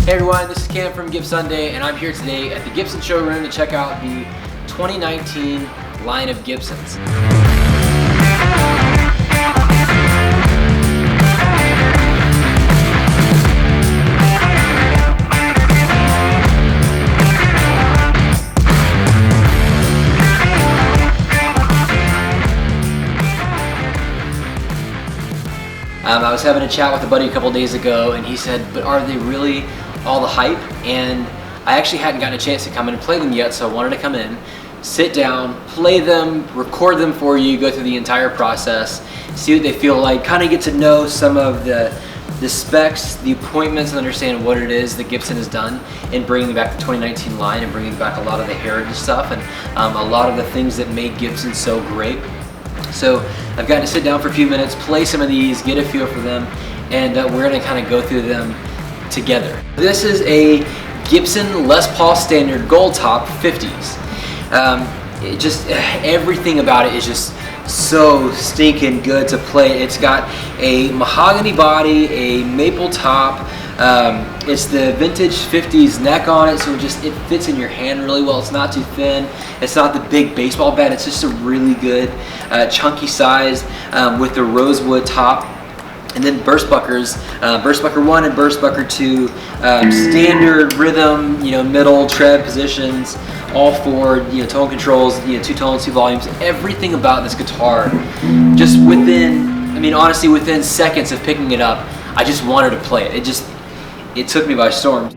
Hey everyone, this is Cam from Gibsunday, and I'm here today at the Gibson showroom to check out the 2019 line of Gibsons. I was having a chat with a buddy a couple days ago, and he said, but are they really all the hype? And I actually hadn't gotten a chance to come in and play them yet, so I wanted to come in, sit down, play them, record them for you, go through the entire process, see what they feel like, kind of get to know some of the specs, the appointments, and understand what it is that Gibson has done in bringing back the 2019 line and bringing back a lot of the heritage stuff and a lot of the things that made Gibson so great. So I've gotten to sit down for a few minutes, play some of these, get a feel for them, and we're going to kind of go through them together. This is a Gibson Les Paul Standard Gold Top 50s. Everything about it is just so stinking good to play. It's got a mahogany body, a maple top. It's the vintage 50s neck on it, so it fits in your hand really well. It's not too thin. It's not the big baseball bat. It's just a really good chunky size with the rosewood top. And then burst buckers, burst bucker 1 and burst bucker 2, standard rhythm, middle tread positions, all four, tone controls, 2 tones, 2 volumes. Everything about this guitar, just honestly, within seconds of picking it up, I just wanted to play it. It took me by storm.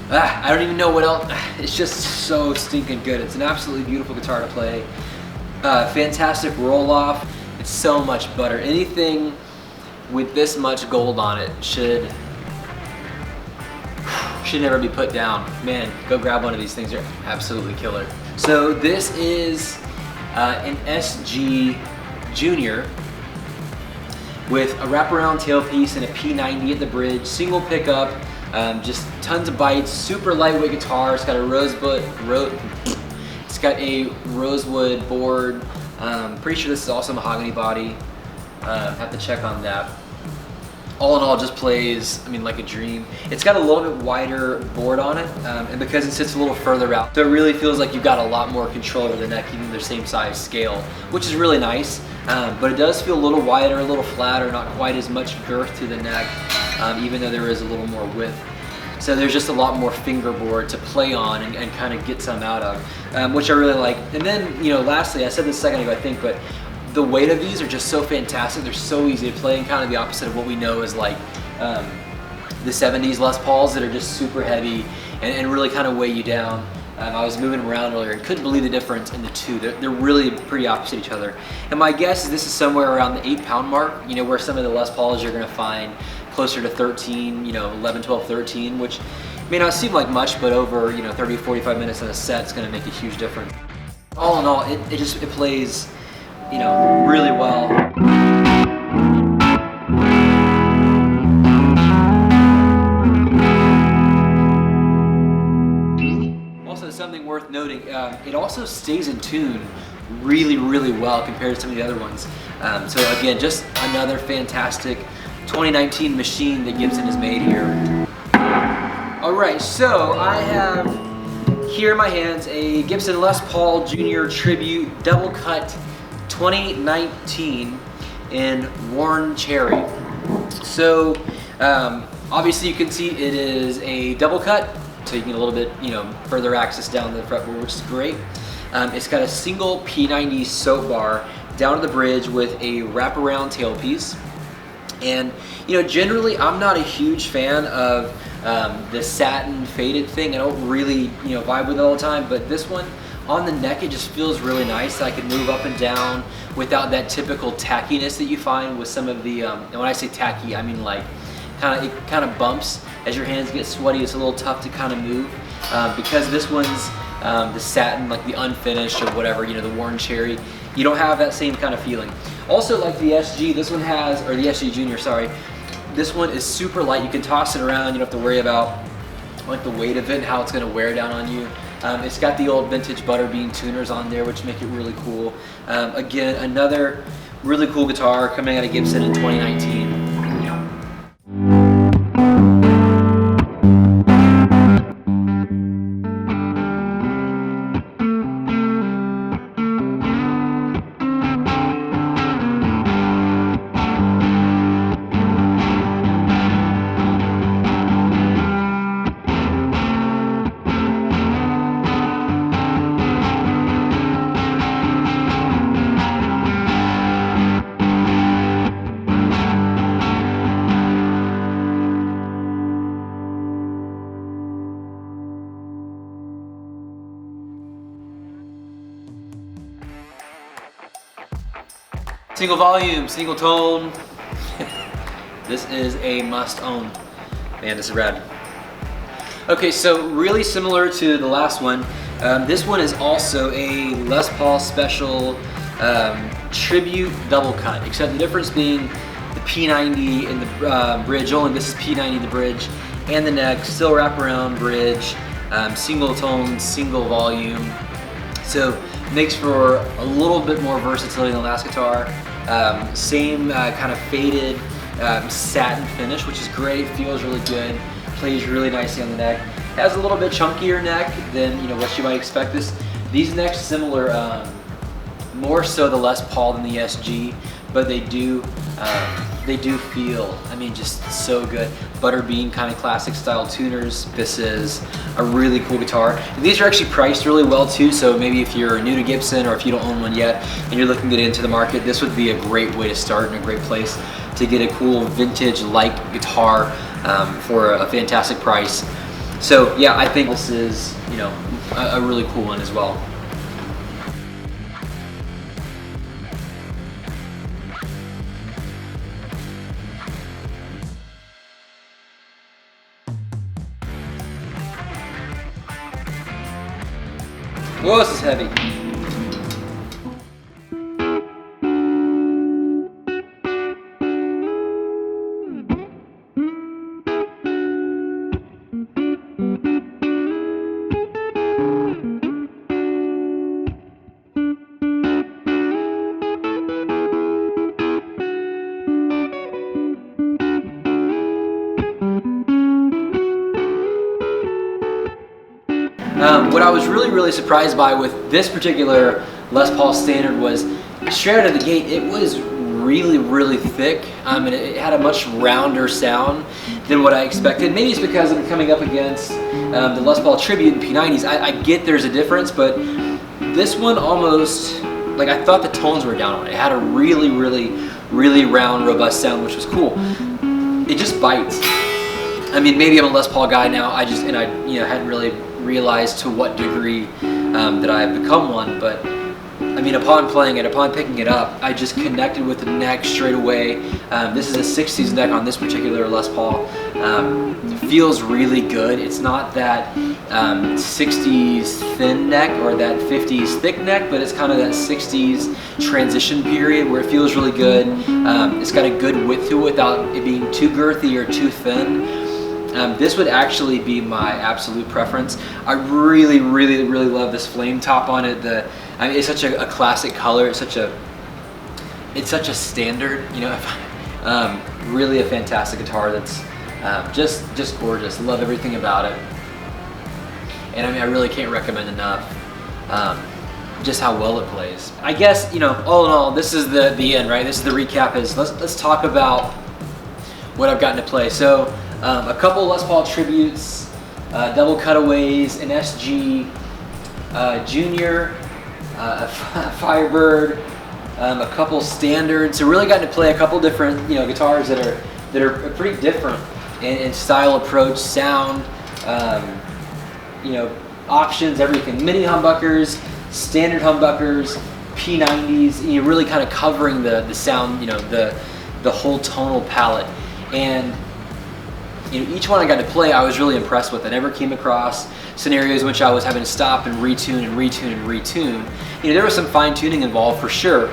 I don't even know what else. It's just so stinking good. It's an absolutely beautiful guitar to play. Fantastic roll off. It's so much butter. Anything with this much gold on it should never be put down. Man, go grab one of these things. They're absolutely killer. So this is an SG Junior with a wraparound tailpiece and a P90 at the bridge, single pickup. Just tons of bites, super lightweight guitar. It's got a rosewood board. Pretty sure this is also mahogany body. Have to check on that. All in all, just plays, like a dream. It's got a little bit wider board on it, and because it sits a little further out, so it really feels like you've got a lot more control over the neck, even their same size scale, which is really nice. But it does feel a little wider, a little flatter, not quite as much girth to the neck, even though there is a little more width. So there's just a lot more fingerboard to play on and kind of get some out of, which I really like. And then, lastly, I said this a second ago, I think, but the weight of these are just so fantastic. They're so easy to play, and kind of the opposite of what we know is like the 70s Les Pauls that are just super heavy and really kind of weigh you down. I was moving around earlier and couldn't believe the difference in the two. They're really pretty opposite each other. And my guess is this is somewhere around the 8-pound mark, where some of the Les Pauls you're going to find closer to 13, 11, 12, 13, which may not seem like much, but over 30, 45 minutes in a set, it's going to make a huge difference. All in all, it plays, really well. Something worth noting, it also stays in tune really, really well compared to some of the other ones. So again, just another fantastic 2019 machine that Gibson has made here. Alright, so I have here in my hands a Gibson Les Paul Junior Tribute Double Cut 2019 in Worn Cherry. So obviously you can see it is a double cut, so you can get a little bit, further access down the fretboard, which is great. It's got a single P90 soap bar down to the bridge with a wraparound tailpiece. And generally I'm not a huge fan of The satin faded thing, I don't really, vibe with it all the time, but this one on the neck, it just feels really nice. I can move up and down without that typical tackiness that you find with some of the, and when I say tacky, I mean like, it kind of bumps as your hands get sweaty. It's a little tough to kind of move because this one's the satin, like the unfinished or whatever, the worn cherry. You don't have that same kind of feeling. Also, like the SG, this one has, or the SG Junior, sorry. This one is super light. You can toss it around. You don't have to worry about like the weight of it and how it's going to wear down on you. It's got the old vintage butterbean tuners on there, which make it really cool. Again, another really cool guitar coming out of Gibson in 2019. Single volume, single tone. This is a must own. Man, this is rad. Okay, so really similar to the last one. This one is also a Les Paul Special Tribute Double Cut, except the difference being the P90 and the bridge only. This is P90, the bridge, and the neck, still wraparound bridge, single tone, single volume. So makes for a little bit more versatility than the last guitar. Same kind of faded satin finish, which is great, feels really good, plays really nicely on the neck. Has a little bit chunkier neck than what you might expect. These necks similar, more so the Les Paul than the SG, but they do feel, just so good. Butterbean kind of classic style tuners. This is a really cool guitar. And these are actually priced really well too, so maybe if you're new to Gibson or if you don't own one yet and you're looking to get into the market, this would be a great way to start and a great place to get a cool vintage-like guitar for a fantastic price. So yeah, I think this is a really cool one as well. Whoa, this is heavy. What I was really surprised by with this particular Les Paul Standard was straight out of the gate, it was really thick, and it had a much rounder sound than what I expected. Maybe it's because I'm coming up against the Les Paul Tribute and P90s. I get there's a difference, but this one almost, like, I thought the tones were down on it. It had a really round, robust sound, which was cool. It just bites. Maybe I'm a Les Paul guy now. I hadn't really realized to what degree that I have become one, but upon playing it, upon picking it up, I just connected with the neck straight away. This is a 60s neck on this particular Les Paul. It feels really good. It's not that 60s thin neck or that 50s thick neck, but it's kind of that 60s transition period where it feels really good. It's got a good width to it without it being too girthy or too thin. This would actually be my absolute preference. I really love this flame top on it. It's such a classic color. It's such a standard. Really a fantastic guitar. That's just gorgeous. Love everything about it. And I really can't recommend enough just how well it plays. I guess all in all, this is the end, right? This is the recap. Let's talk about what I've gotten to play. So. A couple Les Paul tributes, double cutaways, an SG Junior, a Firebird, a couple standards. So really gotten to play a couple different guitars that are pretty different. and style, approach, sound, you know, options, everything. Mini humbuckers, standard humbuckers, P90s, you know, really kind of covering the sound, you know, the whole tonal palette. And you know, each one I got to play, I was really impressed with. I never came across scenarios in which I was having to stop and retune and retune and retune. You know, there was some fine tuning involved for sure,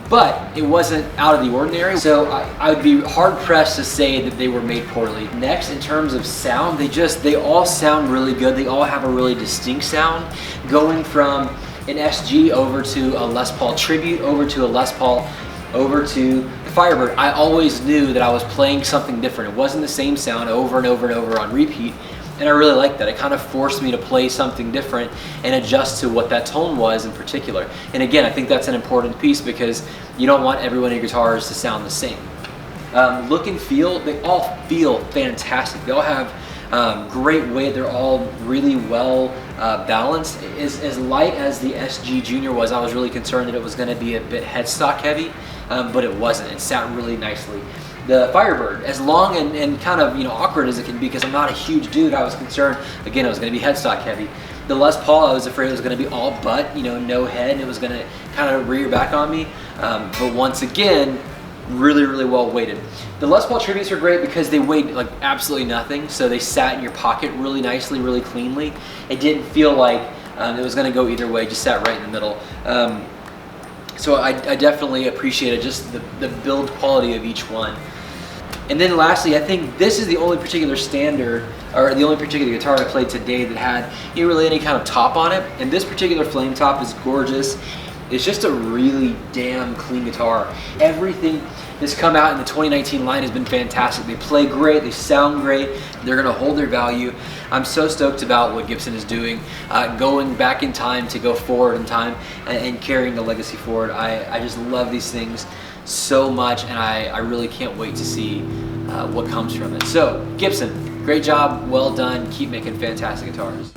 but it wasn't out of the ordinary. So I would be hard pressed to say that they were made poorly. Next, in terms of sound, they all sound really good. They all have a really distinct sound, going from an SG over to a Les Paul Tribute, over to a Les Paul, over to the Firebird. I always knew that I was playing something different. It wasn't the same sound over and over and over on repeat, and I really liked that. It kind of forced me to play something different and adjust to what that tone was in particular. And again, I think that's an important piece because you don't want every one of your guitars to sound the same. Look and feel, they all feel fantastic. They all have great weight. They're all really well balanced. As light as the SG Junior was, I was really concerned that it was going to be a bit headstock heavy, but it wasn't. It sat really nicely. The Firebird, as long and kind of, you know, awkward as it can be, because I'm not a huge dude, I was concerned, again, it was going to be headstock heavy. The Les Paul, I was afraid it was going to be all butt, you know, no head, and it was going to kind of rear back on me. But once again, really well weighted. The Les Paul Tributes are great because they weighed like absolutely nothing, so they sat in your pocket really nicely, really cleanly. It didn't feel like it was going to go either way, just sat right in the middle. So I definitely appreciated just the build quality of each one. And then lastly, I think this is the only particular standard, or the only particular guitar I played today that had really any kind of top on it. And this particular flame top is gorgeous. It's just a really damn clean guitar. Everything that's come out in the 2019 line has been fantastic. They play great, they sound great, they're gonna hold their value. I'm so stoked about what Gibson is doing, going back in time to go forward in time and carrying the legacy forward. I just love these things so much, and I really can't wait to see what comes from it. So Gibson, great job, well done, keep making fantastic guitars.